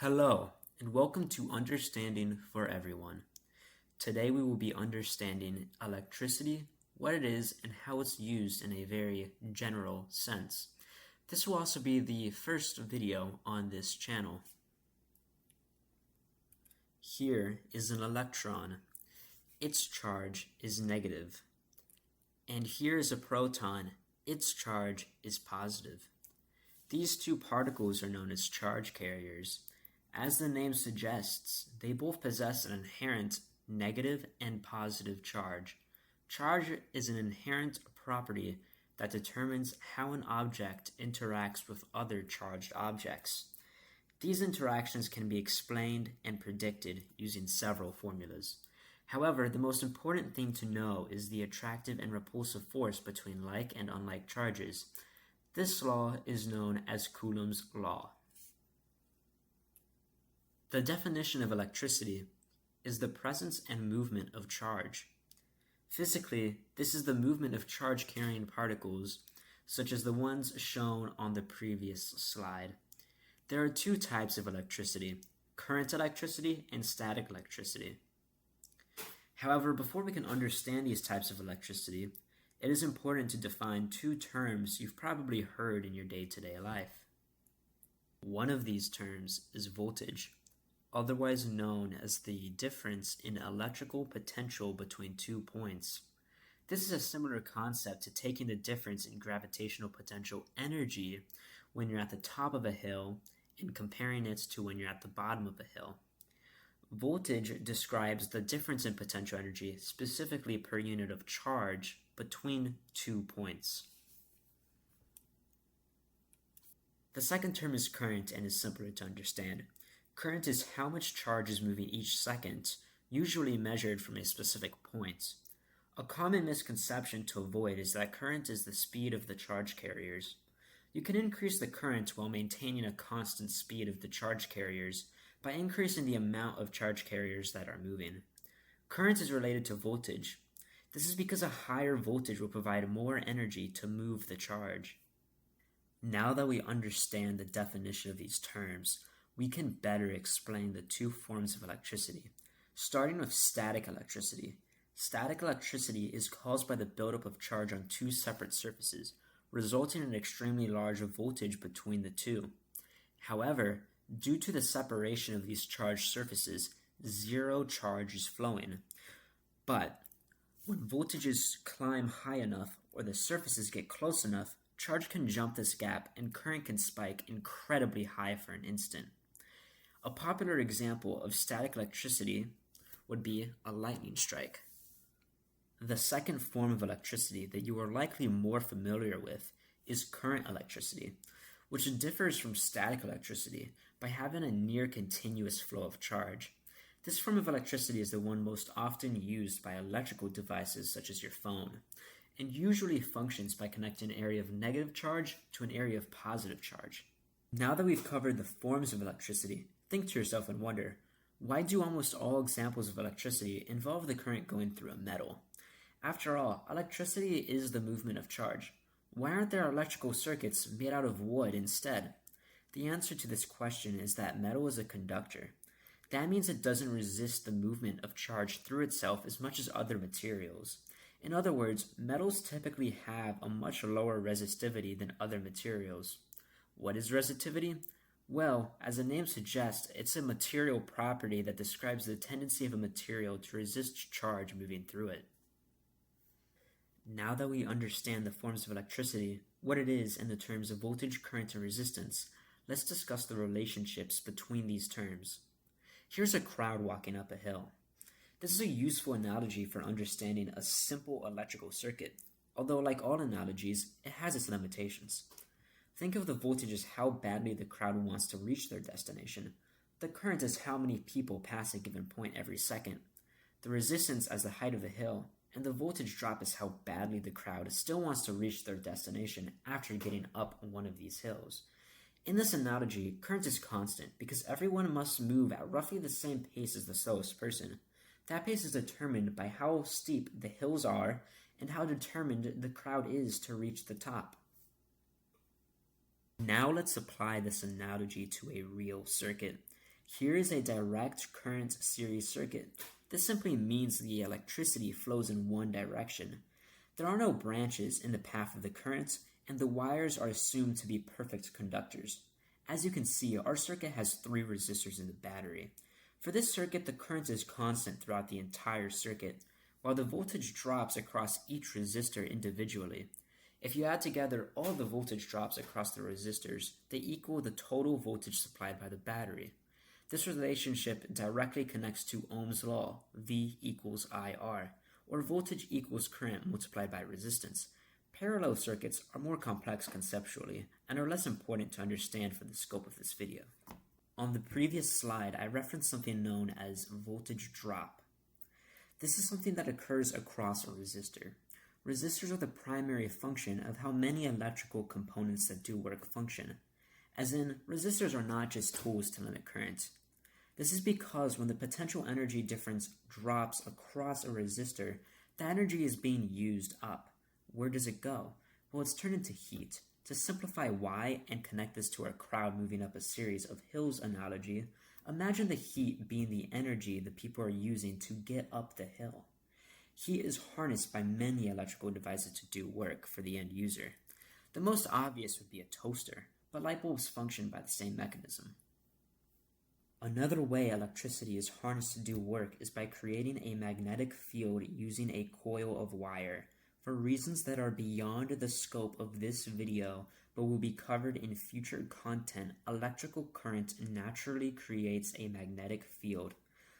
Hello, and welcome to Understanding for Everyone. Today we will be understanding electricity, what it is, and how it's used in a very general sense. This will also be the first video on this channel. Here is an electron. Its charge is negative. And here is a proton. Its charge is positive. These two particles are known as charge carriers. As the name suggests, they both possess an inherent negative and positive charge. Charge is an inherent property that determines how an object interacts with other charged objects. These interactions can be explained and predicted using several formulas. However, the most important thing to know is the attractive and repulsive force between like and unlike charges. This law is known as Coulomb's law. The definition of electricity is the presence and movement of charge. Physically, this is the movement of charge-carrying particles, such as the ones shown on the previous slide. There are two types of electricity: current electricity and static electricity. However, before we can understand these types of electricity, it is important to define two terms you've probably heard in your day-to-day life. One of these terms is voltage, otherwise known as the difference in electrical potential between 2 points. This is a similar concept to taking the difference in gravitational potential energy when you're at the top of a hill and comparing it to when you're at the bottom of a hill. Voltage describes the difference in potential energy, specifically per unit of charge, between 2 points. The second term is current and is simpler to understand. Current is how much charge is moving each second, usually measured from a specific point. A common misconception to avoid is that current is the speed of the charge carriers. You can increase the current while maintaining a constant speed of the charge carriers by increasing the amount of charge carriers that are moving. Current is related to voltage. This is because a higher voltage will provide more energy to move the charge. Now that we understand the definition of these terms, we can better explain the two forms of electricity, starting with static electricity. Static electricity is caused by the buildup of charge on two separate surfaces, resulting in an extremely large voltage between the two. However, due to the separation of these charged surfaces, zero charge is flowing. But when voltages climb high enough or the surfaces get close enough, charge can jump this gap and current can spike incredibly high for an instant. A popular example of static electricity would be a lightning strike. The second form of electricity that you are likely more familiar with is current electricity, which differs from static electricity by having a near continuous flow of charge. This form of electricity is the one most often used by electrical devices such as your phone, and usually functions by connecting an area of negative charge to an area of positive charge. Now that we've covered the forms of electricity, think to yourself and wonder, why do almost all examples of electricity involve the current going through a metal? After all, electricity is the movement of charge. Why aren't there electrical circuits made out of wood instead? The answer to this question is that metal is a conductor. That means it doesn't resist the movement of charge through itself as much as other materials. In other words, metals typically have a much lower resistivity than other materials. What is resistivity? Well, as the name suggests, it's a material property that describes the tendency of a material to resist charge moving through it. Now that we understand the forms of electricity, what it is in the terms of voltage, current, and resistance, let's discuss the relationships between these terms. Here's a crowd walking up a hill. This is a useful analogy for understanding a simple electrical circuit, although like all analogies, it has its limitations. Think of the voltage as how badly the crowd wants to reach their destination. The current is how many people pass a given point every second. The resistance as the height of the hill, and the voltage drop is how badly the crowd still wants to reach their destination after getting up one of these hills. In this analogy, current is constant because everyone must move at roughly the same pace as the slowest person. That pace is determined by how steep the hills are and how determined the crowd is to reach the top. Now let's apply this analogy to a real circuit. Here is a direct current series circuit. This simply means the electricity flows in one direction. There are no branches in the path of the current, and the wires are assumed to be perfect conductors. As you can see, our circuit has 3 resistors in the battery. For this circuit, the current is constant throughout the entire circuit, while the voltage drops across each resistor individually. If you add together all the voltage drops across the resistors, they equal the total voltage supplied by the battery. This relationship directly connects to Ohm's law, V equals IR, or voltage equals current multiplied by resistance. Parallel circuits are more complex conceptually and are less important to understand for the scope of this video. On the previous slide, I referenced something known as voltage drop. This is something that occurs across a resistor. Resistors are the primary function of how many electrical components that do work function. As in, resistors are not just tools to limit current. This is because when the potential energy difference drops across a resistor, the energy is being used up. Where does it go? Well, it's turned into heat. To simplify why and connect this to our crowd moving up a series of hills analogy, imagine the heat being the energy the people are using to get up the hill. Heat is harnessed by many electrical devices to do work for the end user. The most obvious would be a toaster, but light bulbs function by the same mechanism. Another way electricity is harnessed to do work is by creating a magnetic field using a coil of wire. For reasons that are beyond the scope of this video but will be covered in future content, electrical current naturally creates a magnetic field.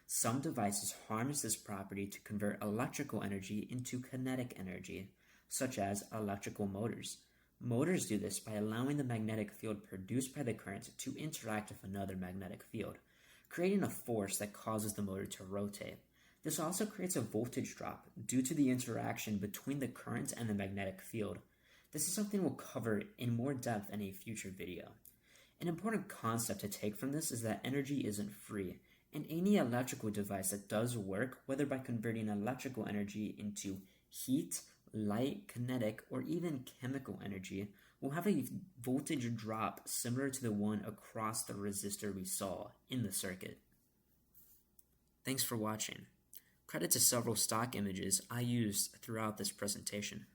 Some devices harness this property to convert electrical energy into kinetic energy, such as electrical motors. Motors do this by allowing the magnetic field produced by the current to interact with another magnetic field, creating a force that causes the motor to rotate. This also creates a voltage drop due to the interaction between the current and the magnetic field. This is something we'll cover in more depth in a future video. An important concept to take from this is that energy isn't free, and any electrical device that does work, whether by converting electrical energy into heat, light, kinetic, or even chemical energy, will have a voltage drop similar to the one across the resistor we saw in the circuit. Thanks for watching. Credit to several stock images I used throughout this presentation.